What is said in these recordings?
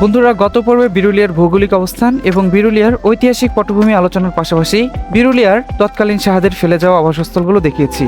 বন্ধুরা, গত পর্বে বিরুলিয়ার ভৌগোলিক অবস্থান এবং বিরুলিয়ার ঐতিহাসিক পটভূমি আলোচনার পাশাপাশি বিরুলিয়ার তৎকালীন শাহদের ফেলে যাওয়া আবাসস্থলগুলো দেখিয়েছি।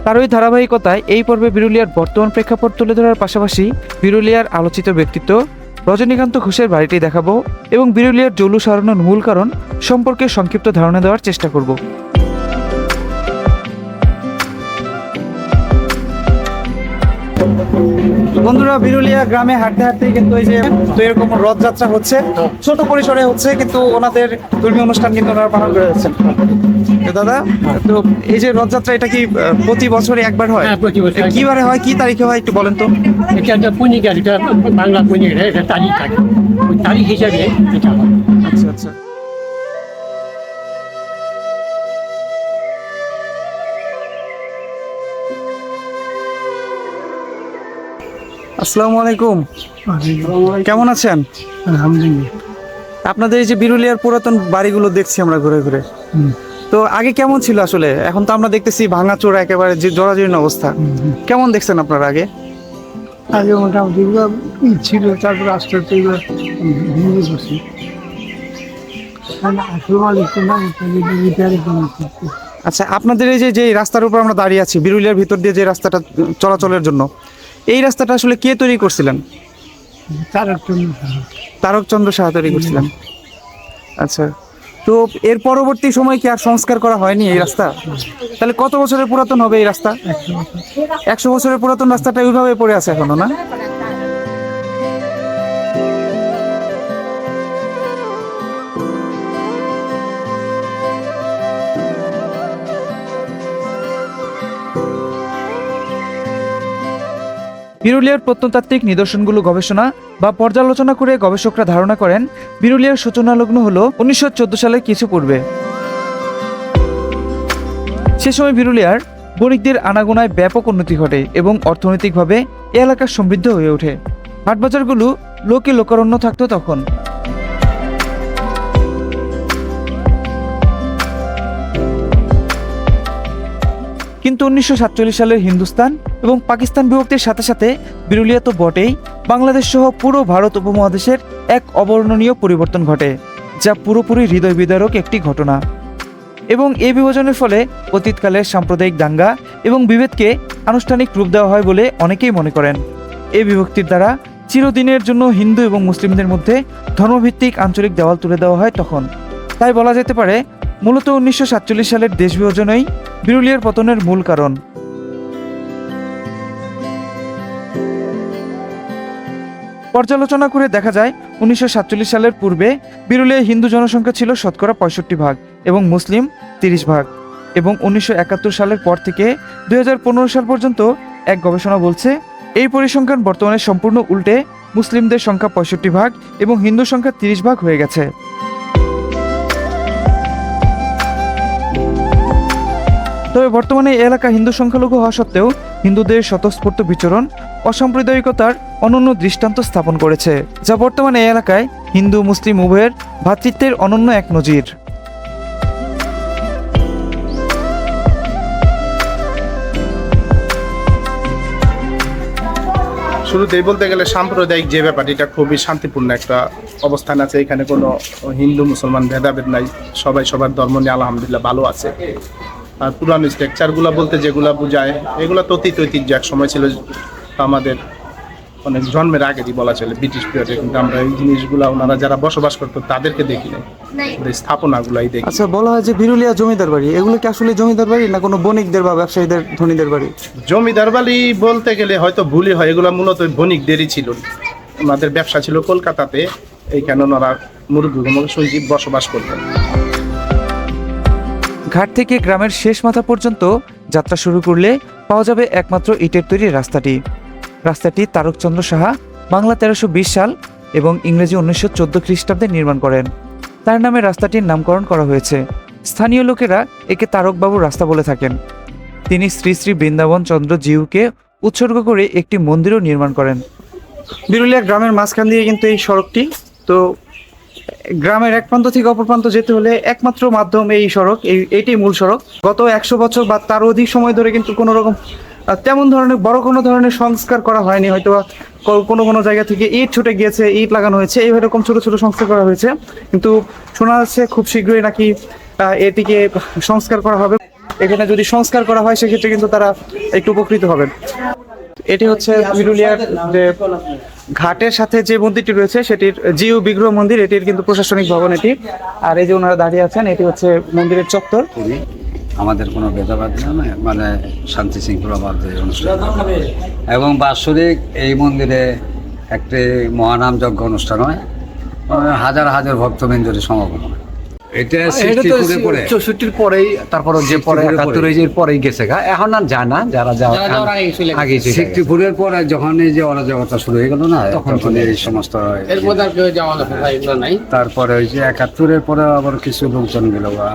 তারই ধারাবাহিকতায় এই পর্বে বিরুলিয়ার বর্তমান প্রেক্ষাপট তুলে ধরার পাশাপাশি বিরুলিয়ার আলোচিত ব্যক্তিত্ব রজনীকান্ত ঘোষের বাড়িটি দেখাবো এবং বিরুলিয়ার জৌলুস হারানোর মূল কারণ সম্পর্কে সংক্ষিপ্ত ধারণা দেওয়ার চেষ্টা করব। বন্ধুরা, বিরুলিয়া গ্রামে হাঁটতে হাঁটতে কিন্তু এই যে এরকম রথযাত্রা হচ্ছে, ছোট পরিসরে হচ্ছে, কিন্তু ওনাদের ধর্মীয় অনুষ্ঠান কিন্তু ওনারা পালন করে যাচ্ছেন। দাদা, তো এই যে রথযাত্রা, এটা কি প্রতি বছরে একবার হয়? প্রতি বছর। কিবারে হয়, কি তারিখে হয় একটু বলেন তো? এটা একটা পঞ্জিকা, এটা বাংলা পঞ্জিকা, এটা তারিখ থাকে, ওই তারিখ হিসাবে এটা হয়। আচ্ছা আচ্ছা। আসসালামু আলাইকুম, কেমন আছেন? আলহামদুলিল্লাহ। আপনাদের এই যে বিরুলিয়ার পুরাতন বাড়িগুলো দেখছি আমরা ঘুরে ঘুরে, তো আগে কেমন ছিল আসলে? এখন তো আমরা দেখতেছি ভাঙাচোরা, একেবারে যে জরাজীর্ণ অবস্থা। কেমন দেখছেন আপনারা আগে? আগে মোটামুটি ছিল, তারপর আস্তে আস্তে ভেঙে বসি। আচ্ছা, আপনাদের এই যে রাস্তার উপর আমরা দাঁড়িয়ে আছি, বিরুলিয়ার ভিতর দিয়ে যে রাস্তাটা চলাচলের জন্য, এই রাস্তাটা আসলে কে তৈরি করছিলেন? তারকচন্দ্র সাহা তৈরি করছিলেন। আচ্ছা, তো এর পরবর্তী সময় কি আর সংস্কার করা হয়নি এই রাস্তা? তাহলে কত বছরের পুরাতন হবে এই রাস্তা? 100 বছরের পুরাতন রাস্তাটা ওইভাবে পড়ে আছে এখনো, না? বিরুলিয়ার প্রত্নতাত্ত্বিক নিদর্শনগুলো গবেষণা বা পর্যালোচনা করে গবেষকরা ধারণা করেন বিরুলিয়ার সূচনা লগ্ন হল 1914 সালের কিছু পূর্বে। সে সময় বিরুলিয়ার বণিকদের আনাগোনায় ব্যাপক উন্নতি ঘটে এবং অর্থনৈতিকভাবে এ এলাকা সমৃদ্ধ হয়ে ওঠে। হাটবাজারগুলো লোকে লোকারণ্য থাকতো তখন। কিন্তু 1947 সালের হিন্দুস্তান এবং পাকিস্তান বিভক্তির সাথে সাথে বিরুলিয়া তো বটেই, বাংলাদেশ সহ পুরো ভারত উপমহাদেশের এক অবর্ণনীয় পরিবর্তন ঘটে, যা পুরোপুরি হৃদয় বিদারক একটি ঘটনা। এবং এই বিভাজনের ফলে অতীতকালের সাম্প্রদায়িক দাঙ্গা এবং বিভেদকে আনুষ্ঠানিক রূপ দেওয়া হয় বলে অনেকেই মনে করেন। এই বিভক্তির দ্বারা চিরদিনের জন্য হিন্দু এবং মুসলিমদের মধ্যে ধর্মভিত্তিক আঞ্চলিক দেওয়াল তুলে দেওয়া হয় তখন। তাই বলা যেতে পারে মূলত 1947 সালের দেশ বিভাজনই বিরুলিয়ার পতনের মূল কারণ। পর্যালোচনা করে দেখা যায় 1947 সালের পূর্বে বিরুলিয়ায় হিন্দু জনসংখ্যা ছিল শতকরা 65 ভাগ এবং মুসলিম 30 ভাগ, এবং 1971 সালের পর থেকে 2015 সাল পর্যন্ত এক গবেষণা বলছে এই পরিসংখ্যান বর্তমানে সম্পূর্ণ উল্টে মুসলিমদের সংখ্যা 65 ভাগ এবং হিন্দু সংখ্যা 30 ভাগ হয়ে গেছে। তবে বর্তমানে এই এলাকা হিন্দু সংখ্যালঘু হওয়া সত্ত্বেও হিন্দুদের স্বতঃস্ফূর্ত বিচরণ অসাম্প্রদায়িকতার অনন্য দৃষ্টান্ত স্থাপন করেছে, যা বর্তমানে এই এলাকায় হিন্দু মুসলিম উভয়ের ভ্রাতৃত্বের অনন্য এক নজির। শুরুতেই বলতে গেলে সাম্প্রদায়িক যে ব্যাপার, এটা খুবই শান্তিপূর্ণ একটা অবস্থান আছে। এখানে কোনো হিন্দু মুসলমান ভেদাভেদ নাই, সবাই সবার ধর্ম নিয়ে আলহামদুলিল্লাহ ভালো আছে। আর পুরানো স্ট্রাকচারগুলো বলতে যেগুলো বোঝায়, এগুলো তো অতীত ঐতিহ্য, এক সময় ছিল আমাদের অনেক জন্মের আগেরই বলা চলে, ব্রিটিশ পিরিয়ডে। কিন্তু আমরা এই জিনিসগুলো ওনারা যারা বসবাস করতো তাদেরকে দেখি না, স্থাপনাগুলাই দেখি। আচ্ছা, বলা হয় যে বিরুলিয়া জমিদার বাড়ি, এগুলো কি আসলে জমিদার বাড়ি না কোনো বণিকদের বা ব্যবসায়ীদের ধনীদের বাড়ি? জমিদার বাড়ি বলতে গেলে হয়তো ভুলই হয়, এগুলো মূলত বণিকদেরই ছিল। ওনাদের ব্যবসা ছিল কলকাতাতে, এইখানে ওনারা মুরব্বী বসবাস করতেন। ঘাট থেকে গ্রামের শেষ মাথা পর্যন্ত যাত্রা শুরু করলে পাওয়া যাবে একমাত্র ইটের তৈরি রাস্তাটি তারকচন্দ্র সাহা বাংলা 1320 সাল এবং ইংরেজি 1914 খ্রিস্টাব্দে নির্মাণ করেন। তার নামে রাস্তাটির নামকরণ করা হয়েছে। স্থানীয় লোকেরা একে তারকবাবুর রাস্তা বলে থাকেন। তিনি শ্রী শ্রী বৃন্দাবন চন্দ্র জিউকে উৎসর্গ করে একটি মন্দিরও নির্মাণ করেন। বিরুলিয়া গ্রামের মাঝখান দিয়ে কিন্তু এই সড়কটি, তো গ্রামের এক প্রান্ত থেকে অপর প্রান্ত যেতে হলে একমাত্র মাধ্যম এই সড়ক, এইটাই মূল সড়ক। গত 100 বছর বা তারও অধিক সময় ধরে কিন্তু কোনো রকম তেমন ধরনের বড় কোনো ধরনের সংস্কার করা হয়নি, হয়তো কোনো কোনো জায়গা থেকে ইট ছুটে গিয়েছে, ইট লাগানো হয়েছে, এই এরকম ছোট ছোট সংস্কার করা হয়েছে। কিন্তু শোনা যাচ্ছে খুব শীঘ্রই নাকি এটিকে সংস্কার করা হবে। এখানে যদি সংস্কার করা হয় সেক্ষেত্রে কিন্তু তারা একটু উপকৃত হবেন। এটি হচ্ছে বিরুলিয়ার যে ঘাটের সাথে যে মন্দিরটি রয়েছে সেটির জিউ বিগ্রহ মন্দির, এটির কিন্তু প্রশাসনিক ভবন এটি। আর এই যে ওনারা দাঁড়িয়ে আছেন, এটি হচ্ছে মন্দিরের চত্বর। আমাদের কোনো ভেদাভেদ নয়, মানে শান্তি শৃঙ্খলাবাদ অনুষ্ঠান এবং বাৎসরিক এই মন্দিরে একটি মহানাম যজ্ঞ অনুষ্ঠান হয়, হাজার হাজার ভক্তবৃন্দের সমাগম হয়। এটা 64 পরে, 64 পরেই, তারপর যে পরে 71 এর পরেই গেছে গা, এখন আর যায় না, যারা আগে 64 পরে যখন এই যে অরাজকতা শুরু হয়ে গেল না, তখন এই সমস্ত তারপরে ওই যে 71 পরে আবার কিছু লোকজন গেল বা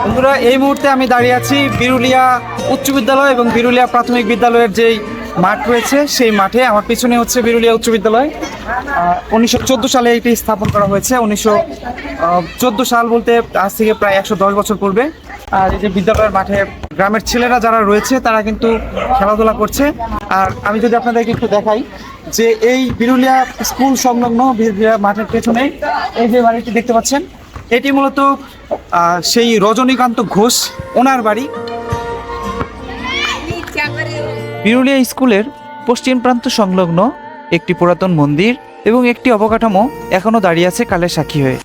বন্ধুরা, এই মুহূর্তে আমি দাঁড়িয়ে আছি বিরুলিয়া উচ্চ বিদ্যালয় এবং বিরুলিয়া প্রাথমিক বিদ্যালয়ের যেই মাঠ রয়েছে সেই মাঠে। আমার পিছনে হচ্ছে বিরুলিয়া উচ্চ বিদ্যালয়। 1914 সালে এটি স্থাপন করা হয়েছে। 1914 সাল বলতে আজ থেকে প্রায় 110 বছর পূর্বে। আর এই যে বিদ্যালয়ের মাঠে গ্রামের ছেলেরা যারা রয়েছে তারা কিন্তু খেলাধুলা করছে। আর আমি যদি আপনাদেরকে একটু দেখাই যে এই বিরুলিয়া স্কুল সংলগ্ন বিরুলিয়া মাঠের পেছনে এই যে বাড়িটি দেখতে পাচ্ছেন, এটি মূলত সেই রজনীকান্ত ঘোষ ওনার বাড়ি। বিরুলিয়া স্কুলের পশ্চিম প্রান্ত সংলগ্ন একটি পুরাতন মন্দির এবং একটি অবকাঠামো এখনো দাঁড়িয়ে আছে কালের সাক্ষী হয়ে।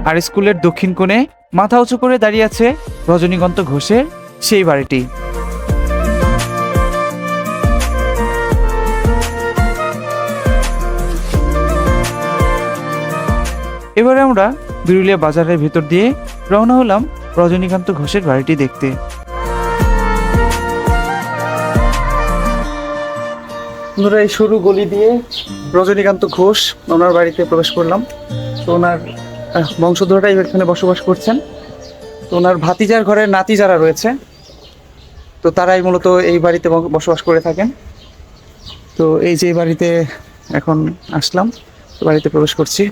আর স্কুলের দক্ষিণ কোণে মাথা উঁচু করে দাঁড়িয়ে আছে রজনীকান্ত ঘোষের সেই বাড়িটি। এবারে আমরা বিরুলিয়া বাজারের ভিতর দিয়ে রওনা হলাম রজনীকান্ত ঘোষের বাড়িটি দেখতে। আমরা এই সরু গলি দিয়ে রজনীকান্ত ঘোষ ওনার বাড়িতে প্রবেশ করলাম। তো ওনার বংশধররাই এখানে বসবাস করছেন। তো ওনার ভাতিজার ঘরের নাতি যারা রয়েছে তো তারাই মূলত এই বাড়িতে বসবাস করে থাকেন। তো এই যে বাড়িতে এখন আসলাম, তো বাড়িতে প্রবেশ করছি।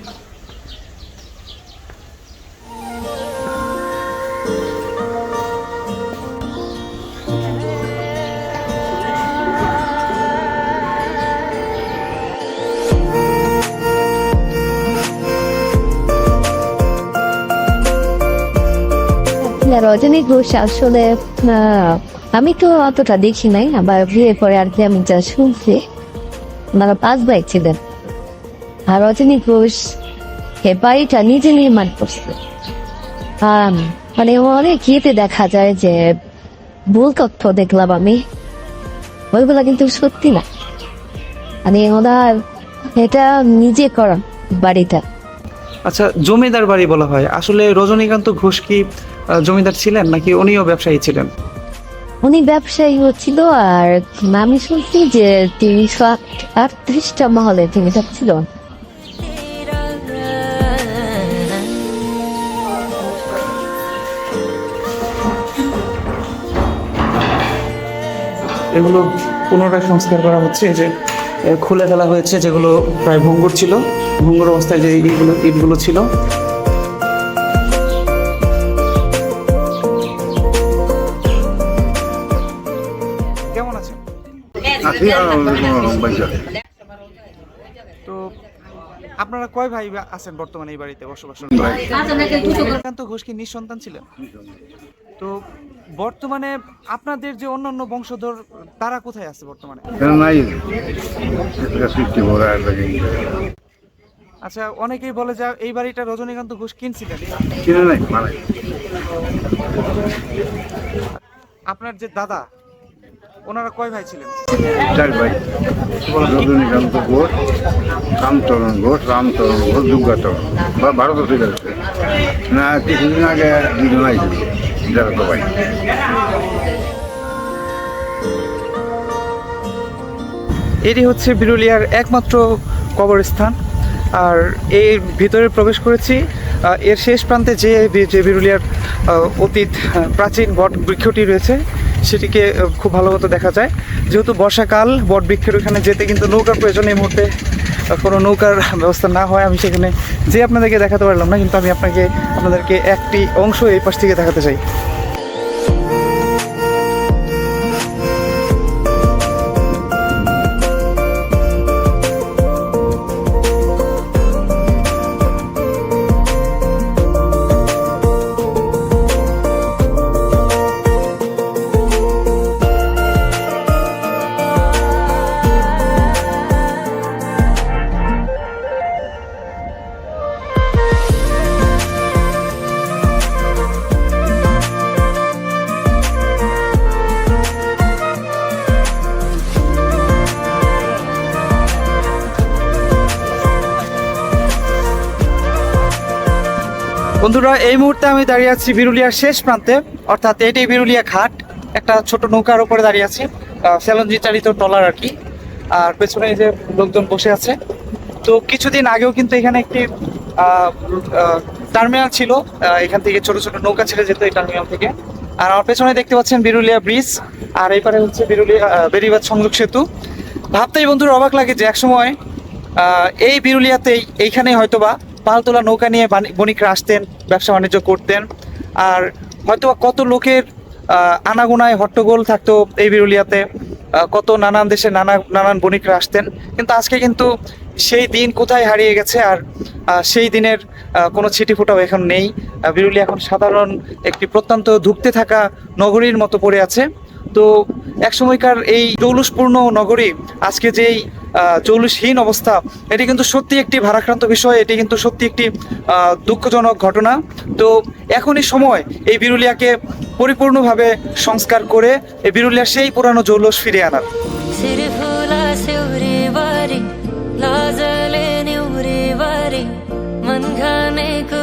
রজনী ঘোষ আসলে আমি তো অতটা দেখি নাই, আবার বিয়ে পরে আর কি আমি যা শুনছি ওনারা 5 ভাই ছিলেন। আর রজনী ঘোষ এ বাড়িটা নিজে নির্মাণ করছে। মানে অনেক ইয়েতে দেখা যায় যে ভুল তথ্য দেখলাম আমি, ওইগুলা কিন্তু সত্যি না। মানে ওনার এটা নিজে করা বাড়িটা। আচ্ছা, জমিদার বাড়ি বলা হয়, আসলে রজনীকান্ত ঘোষ কি জমিদার ছিলেন নাকি উনিও ব্যবসায়ী ছিলেন? উনি ব্যবসায়ী হচ্ছিল, আর আমি শুনছি যে 338টা মহলে তিনি থাকছিল। এগুলো পুনরায় সংস্কার করা হচ্ছে। এই যে খুলে ফেলা হয়েছে যেগুলো প্রায় ভঙ্গুর ছিল, ভঙ্গুর অবস্থায় যে ইটগুলো ছিল। কেমন আছেন? তো আপনারা কয় ভাই আছেন বর্তমানে এই বাড়িতে বসবাস করেন? রজনীকান্ত ঘোষ কি নিঃসন্তান ছিলেন? তো বর্তমানে আপনাদের যে অন্যান্য বংশধর তারা কোথায় আছে বর্তমানে? আচ্ছা, অনেকেই বলে যে এই বাড়িটা রজনীকান্ত ঘোষ কিনছিলেন। আপনার যে দাদা, ওনারা কয় ভাই ছিলেন? 4 ভাই। রজনীকান্ত ঘোষ, রামচরণ ঘোষ, রামচরণ ঘোষ, দুর্গাচরণ। ভারত চলে যাচ্ছে না, কিছুদিন আগে দুজন আইছিল যারা তো ভাই। এটি হচ্ছে বিরুলিয়ার একমাত্র কবরস্থান। আর এর ভিতরে প্রবেশ করেছি। এর শেষ প্রান্তে যে বিরুলিয়ার অতীত প্রাচীন বট বৃক্ষটি রয়েছে সেটিকে খুব ভালো মতো দেখা যায়। যেহেতু বর্ষাকাল, বট বৃক্ষের ওখানে যেতে কিন্তু নৌকার প্রয়োজন। এই মুহূর্তে কোনো নৌকার ব্যবস্থা না হয় আমি সেখানে যে আপনাদেরকে দেখাতে পারলাম না, কিন্তু আমি আপনাদেরকে একটি অংশ এই পাশ থেকে দেখাতে চাই। বন্ধুরা, এই মুহূর্তে আমি দাঁড়িয়ে আছি বিরুলিয়ার শেষ প্রান্তে, অর্থাৎ এটাই বিরুলিয়া ঘাট। একটা ছোট নৌকার উপরে দাঁড়িয়ে আছি, স্যালঞ্জি চালিত ট্রলার আর কি। আর পেছনে এই যে লোকজন বসে আছে। তো কিছুদিন আগেও কিন্তু এখানে একটি টার্মিনাল ছিল, এখান থেকে ছোট ছোট নৌকা ছেড়ে যেত এই টার্মিনাল থেকে। আর আমার পেছনে দেখতে পাচ্ছেন বিরুলিয়া ব্রিজ, আর এই পারে হচ্ছে বিরুলিয়া বেড়িবাঁধ সংযোগ সেতু। ভাবতেই বন্ধুরা অবাক লাগে যে একসময় এই বিরুলিয়াতেই এইখানেই হয়তোবা পালতোলা নৌকা নিয়ে বণিকরা আসতেন, ব্যবসা বাণিজ্য করতেন। আর হয়তোবা কত লোকের আনাগোনায় হট্টগোল থাকতো এই বিরুলিয়াতে, কত নানান দেশে নানান বণিকরা আসতেন। কিন্তু আজকে কিন্তু সেই দিন কোথায় হারিয়ে গেছে, আর সেই দিনের কোনো ছিটি ফোঁটাও এখন নেই। বিরুলিয়া এখন সাধারণ একটি প্রত্যন্ত ধুঁকতে থাকা নগরীর মতো পড়ে আছে। তো একসময়কার এই জৌলুসপূর্ণ নগরী আজকে যেই জৌলুসহীন অবস্থা, এটি কিন্তু সত্যি একটি ভারাক্রান্ত বিষয়। এটি কিন্তু সত্যি একটি দুঃখজনক ঘটনা। তো এখনই সময় এই বিরুলিয়াকে পরিপূর্ণভাবে সংস্কার করে এই বিরুলিয়ার সেই পুরানো জৌলুস ফিরে আনার। मन घाने को